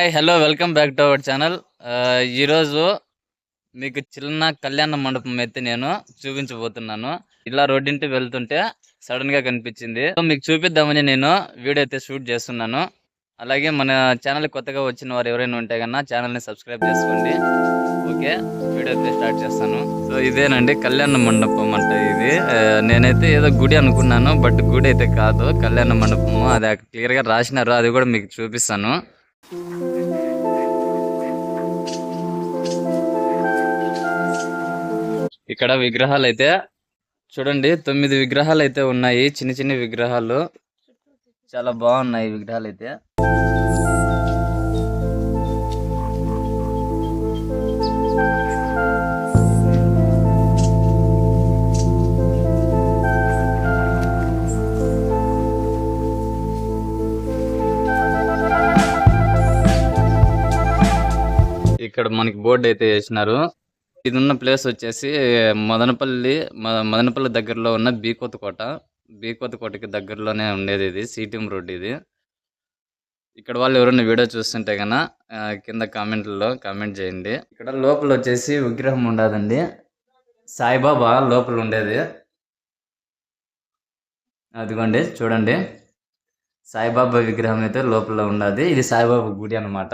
Hi hello welcome back to our channel. ఈరోజు మీకు చిన్న కళ్యాణ మండపం అయితే నేను చూపించబోతున్నాను. ఇలా రోడ్డింటి వెళ్తుంటే సడన్ గా కనిపించింది. సో మీకు చూపిద్దామని నేను వీడియో అయితే షూట్ చేస్తున్నాను. అలాగే మన ఛానల్ కొత్తగా వచ్చిన వారు ఎవరైనా ఉంటే కన్నా ఛానల్ని సబ్స్క్రైబ్ చేసుకోండి. ఓకే, వీడియో అయితే స్టార్ట్ చేస్తాను. సో ఇదేనండి కళ్యాణ మండపం అంటే ఇది. నేనైతే ఏదో గుడి అనుకున్నాను, బట్ గుడి అయితే కాదు, కళ్యాణ మండపము. అది క్లియర్ గా రాసినారు, అది కూడా మీకు చూపిస్తాను. ఇక్కడ విగ్రహాలు అయితే చూడండి, 9 విగ్రహాలు అయితే ఉన్నాయి. చిన్న చిన్న విగ్రహాలు చాలా బాగున్నాయి విగ్రహాలు అయితే. ఇక్కడ మనకి బోర్డు అయితే వేసినారు. ఇది ఉన్న ప్లేస్ వచ్చేసి మదనపల్లి దగ్గరలో ఉన్న బీకోత కోటకి దగ్గరలోనే ఉండేది. ఇది సిటిఎం రోడ్. ఇది ఇక్కడ వాళ్ళు ఎవరైనా వీడియో చూస్తుంటే కన్నా కింద కామెంట్లలో కామెంట్ చేయండి. ఇక్కడ లోపల వచ్చేసి విగ్రహం ఉండదండి, సాయిబాబా లోపల ఉండేది. అదిగోండి చూడండి, సాయిబాబా విగ్రహం అయితే లోపల ఉండదు. ఇది సాయిబాబా గుడి అన్నమాట.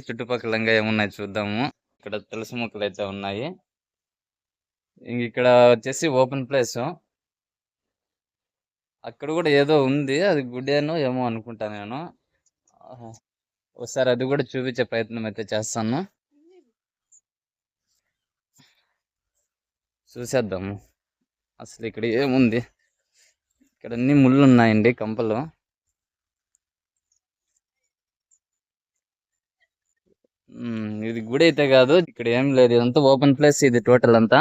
చుట్టుపక్కలంగా ఏమున్నాయి చూద్దాము. ఇక్కడ తులసి మొక్కలు అయితే ఉన్నాయి. ఇక్కడ వచ్చేసి ఓపెన్ ప్లేస్. అక్కడ కూడా ఏదో ఉంది, అది గుడేనో ఏమో అనుకుంటా నేను. ఒకసారి అది కూడా చూపించే ప్రయత్నం అయితే చేస్తాను. చూసేద్దాము అసలు ఇక్కడ ఏముంది. ఇక్కడ అన్ని ముళ్ళు ఉన్నాయండి, కంపలు. ఇది గుడి అయితే కాదు, ఇక్కడ ఏం లేదు, ఇదంతా ఓపెన్ ప్లేస్ ఇది టోటల్ అంతా.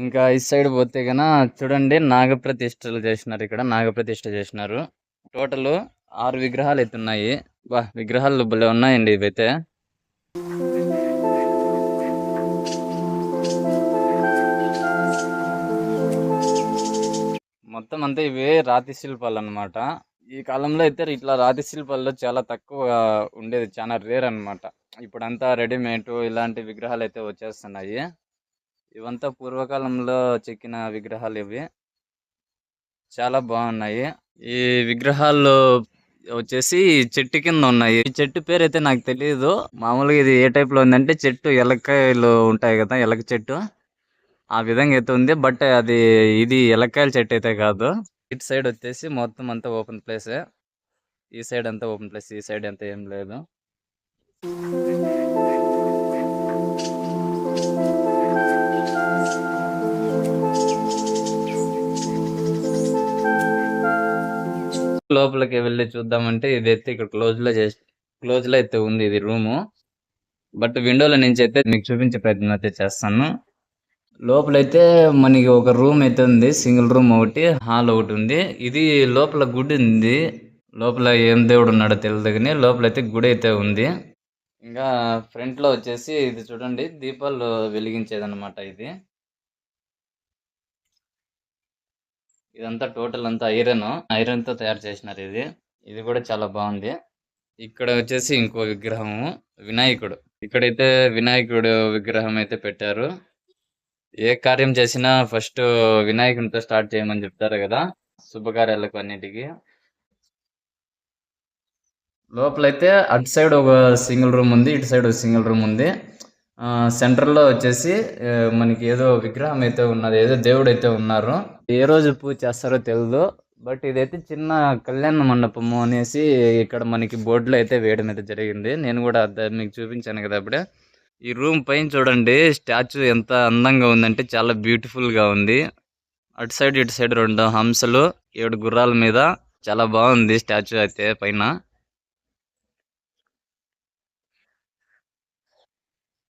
ఇంకా ఈ సైడ్ పోతే గన చూడండి, నాగప్రతిష్ఠలు చేసినారు. ఇక్కడ నాగప్రతిష్ఠ చేసినారు. టోటల్ 6 విగ్రహాలు అయితే ఉన్నాయి. విగ్రహాలు భలే ఉన్నాయండి ఇవైతే. మొత్తం అంతా ఇవే రాతి శిల్పాలు అన్నమాట. ఈ కాలంలో అయితే ఇట్లా రాతి శిల్పాల్లో చాలా తక్కువ ఉండేది, చాలా రేర్ అన్నమాట. ఇప్పుడంతా రెడీమేడ్ ఇలాంటి విగ్రహాలు అయితే వచ్చేస్తున్నాయి. ఇవంతా పూర్వకాలంలో చెక్కిన విగ్రహాలు ఇవి, చాలా బాగున్నాయి. ఈ విగ్రహాలు వచ్చేసి చెట్టు కింద ఉన్నాయి. ఈ చెట్టు పేరు అయితే నాకు తెలియదు. మామూలుగా ఇది ఏ టైప్ లో ఉందంటే, చెట్టు ఎలక్కాయలు ఉంటాయి కదా, ఎలక చెట్టు, ఆ విధంగా అయితే ఉంది. బట్ అది ఇది ఎలక్కాయల చెట్టు అయితే కాదు. ఇటు సైడ్ వచ్చేసి మొత్తం అంతా ఓపెన్ ప్లేస్. ఈ సైడ్ అంతా ఓపెన్ ప్లేస్, ఈ సైడ్ అంతా ఏం లేదు. లోపలికి వెళ్ళి చూద్దామంటే ఇదైతే ఇక్కడ క్లోజ్ లో అయితే ఉంది ఇది రూము. బట్ విండోలో నుంచి అయితే మీకు చూపించే ప్రయత్నం అయితే చేస్తాను. లోపలైతే మనకి ఒక రూమ్ అయితే ఉంది, సింగిల్ రూమ్ ఒకటి, హాల్ ఒకటి ఉంది. ఇది లోపల గుడి ఉంది. లోపల ఏం దేవుడు ఉన్నాడో తెలియదు కానీ లోపలైతే గుడి అయితే ఉంది. ఇంకా ఫ్రంట్ లో వచ్చేసి ఇది చూడండి, దీపాలు వెలిగించేదన్నమాట. ఇదంతా టోటల్ అంతా ఐరన్ తో తయారు చేసినారు. ఇది కూడా చాలా బాగుంది. ఇక్కడ వచ్చేసి ఇంకో విగ్రహము, వినాయకుడు. ఇక్కడైతే వినాయకుడు విగ్రహం అయితే పెట్టారు. ఏ కార్యం చేసినా ఫస్ట్ వినాయకునితో స్టార్ట్ చేయమని చెప్తారు కదా, శుభకార్యాలకు అన్నిటికీ. లోపలైతే అటు సైడ్ ఒక సింగిల్ రూమ్ ఉంది, ఇటు సైడ్ ఒక సింగిల్ రూమ్ ఉంది. సెంటర్ లో వచ్చేసి మనకి ఏదో విగ్రహం అయితే ఉన్నది, ఏదో దేవుడు అయితే ఉన్నారు. ఏ రోజు పూజ చేస్తారో తెలియదు. బట్ ఇదైతే చిన్న కళ్యాణ మండపము అనేసి ఇక్కడ మనకి బోర్డులో అయితే వేయడం అయితే జరిగింది. నేను కూడా మీకు చూపించాను కదా అప్పుడే. ఈ రూమ్ పైన చూడండి, స్టాచ్యూ ఎంత అందంగా ఉందంటే చాలా బ్యూటిఫుల్ గా ఉంది. అటు సైడ్ ఇటు సైడ్ 2 హంసలు 7 గుర్రాల మీద, చాలా బాగుంది స్టాచ్యూ అయితే పైన.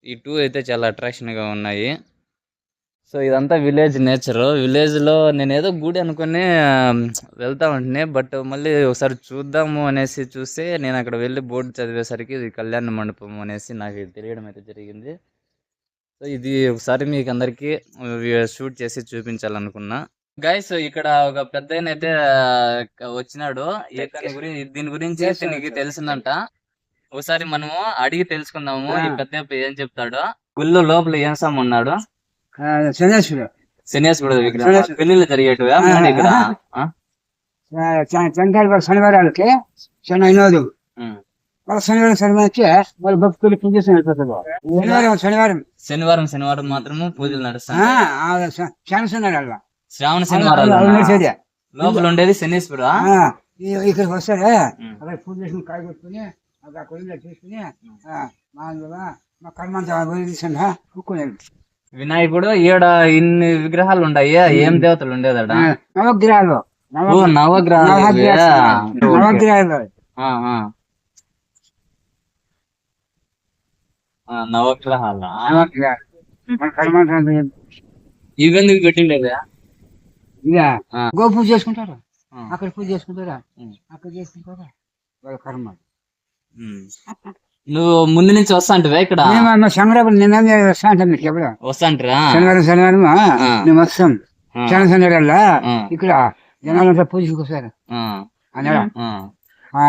ఈ 2 అయితే చాలా అట్రాక్షన్ గా ఉన్నాయి. సో ఇదంతా విలేజ్ నేచర్. విలేజ్ లో నేను ఏదో గుడి అనుకుని వెళ్తా ఉంటున్నా, బట్ మళ్ళీ ఒకసారి చూద్దాము అనేసి చూస్తే నేను అక్కడ వెళ్ళి బోర్డు చదివేసరికి ఇది కళ్యాణ మండపం అనేసి నాకు తెలియడం అయితే జరిగింది. సో ఇది ఒకసారి మీకు అందరికీ షూట్ చేసి చూపించాలనుకున్నా. గైస్ ఇక్కడ ఒక పెద్ద అయితే వచ్చినాడు. దీని గురించి నీకు తెలిసిందంట. ఒకసారి మనము అడిగి తెలుసుకుందాము ఈ పెద్ద ఏం చెప్తాడు. గుళ్ళు లోపల ఏం స్వామి ఉన్నాడు? శనేశ్వరుడు విగ్రహం. పెళ్లిళ్ళు జరిగేటివా ఇక్కడ? శనివారాలకి శనివారం శనివారానికి వాళ్ళ భక్తులు పూజ శనివారం శనివారం మాత్రము పూజలు నడుస్తాయి. శ్రావణ శనివారం లోపల ఉండేది శనీశ్వరుడు. ఇక్కడికి వస్తాడే అక్కడ పూజ చేసుకుని కాయ కొట్టుకుని అక్కడ కొద్దిగా తీసుకుని మా కర్మంతా వినాయకుడు ఈడ ఇన్ని విగ్రహాలు ఉన్నాయి. ఏం దేవతలు ఉండేదట? నవగ్రహాలు నవగ్రహాలు. ఇవెందుకు పెట్టిండేదా? గో పూజ చేసుకుంటారా? అక్కడ పూజ చేసుకుంటారా? అక్కడ చేసుకుంటారా? వాళ్ళ కర్మ. నువ్వు ముందు నుంచి వస్తా అంటువా ఇక్కడ? శనివారం నిన్న వస్తా అంటాం. మీకు ఎప్పుడు వస్తా అంటారా? శనివారం మేము వస్తాం. శనివారం ఇక్కడ జనాలంతా పూజకి వస్తారు అన్నాడు.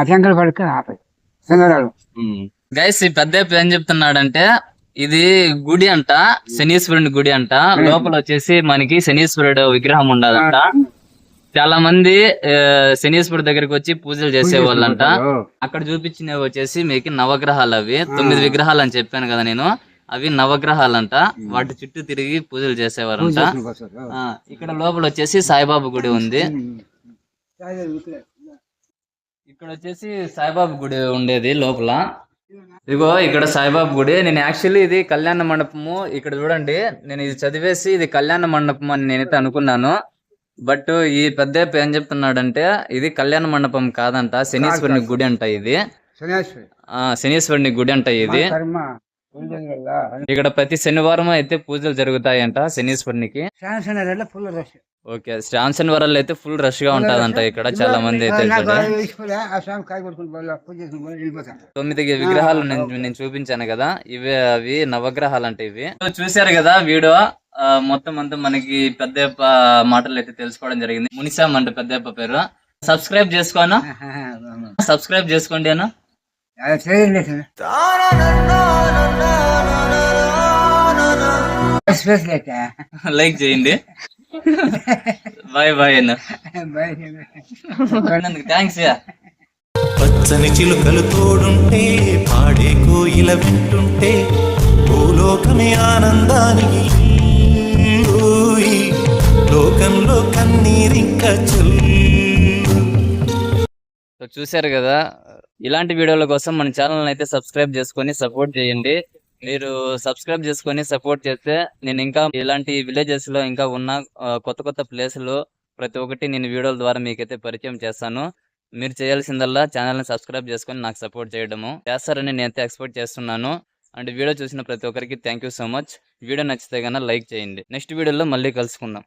టెంకలు పడుక ఆపాయి శనివారాలు. గైస్ ఈ పెద్ద ఏం చెప్తున్నాడంటే ఇది గుడి అంట, శనీశ్వరుని గుడి అంట. లోపల వచ్చేసి మనకి శనీశ్వరుడు విగ్రహం ఉండదంట. చాలా మంది శనీశ్వరుడు దగ్గరికి వచ్చి పూజలు చేసేవాళ్ళంట. అక్కడ చూపించినవి వచ్చేసి మీకు నవగ్రహాలు. అవి 9 విగ్రహాలు అని చెప్పాను కదా నేను. అవి నవగ్రహాలంట. వాటి చుట్టూ తిరిగి పూజలు చేసేవారంట. ఇక్కడ లోపల వచ్చేసి సాయిబాబా గుడి ఉంది. ఇక్కడ వచ్చేసి సాయిబాబా గుడి ఉండేది లోపల. ఇదిగో ఇక్కడ సాయిబాబా గుడి. నేను యాక్చువల్లీ ఇది కళ్యాణ మండపము. ఇక్కడ చూడండి, నేను ఇది చదివేసి ఇది కళ్యాణ మండపం అని నేనైతే అనుకున్నాను. బట్ ఈ పెద్ద ఏం చెప్తున్నాడంటే ఇది కళ్యాణ మండపం కాదంట, శనీశ్వరుని గుడి అంట. ఇది శనీశ్వరుని గుడి అంట. ఇది ఇక్కడ ప్రతి శనివారం అయితే పూజలు జరుగుతాయంట శనీశ్వరునికి. ఓకే, శ్రావణ శనివారాలు అయితే ఫుల్ రష్ గా ఉంటదంట. ఇక్కడ చాలా మంది అయితే 9 విగ్రహాలు నేను చూపించాను కదా, అవి నవగ్రహాలు అంటే. ఇవి చూశారు కదా వీడియో మొత్తం అంతా. మనకి పెద్దప్ప మాటలు అయితే తెలుసుకోవడం జరిగింది. మునిసాం అంటే పెద్దప్ప పేరు. సబ్స్క్రైబ్ చేసుకోండి అన్న. లైక్ చేయండి. బాయ్ అన్న. థ్యాంక్స్. పచ్చని చిలుకలు తోడుంటే, పాడే కోయిల వింటుంటే, భూలోకమే ఆనందానికి లోకంలో కన్నీరింకా. చూశారు కదా, ఇలాంటి వీడియోల కోసం మన ఛానల్ అయితే సబ్స్క్రైబ్ చేసుకొని సపోర్ట్ చేయండి. మీరు సబ్స్క్రైబ్ చేసుకొని సపోర్ట్ చేస్తే నేను ఇంకా ఇలాంటి విలేజెస్ లో ఇంకా ఉన్న కొత్త ప్లేసులు ప్రతి ఒక్కటి నేను వీడియోల ద్వారా మీకైతే పరిచయం చేస్తాను. మీరు చేయాల్సిందల్లా ఛానల్ని సబ్స్క్రైబ్ చేసుకొని నాకు సపోర్ట్ చేయడము చేస్తారని నేనైతే ఎక్స్పెక్ట్ చేస్తున్నాను. అండ్ వీడియో చూసిన ప్రతి ఒక్కరికి thank you so much. Video నచ్చితే కన్నా లైక్ చేయండి. నెక్స్ట్ వీడియోలో మళ్ళీ కలుసుకుందాం.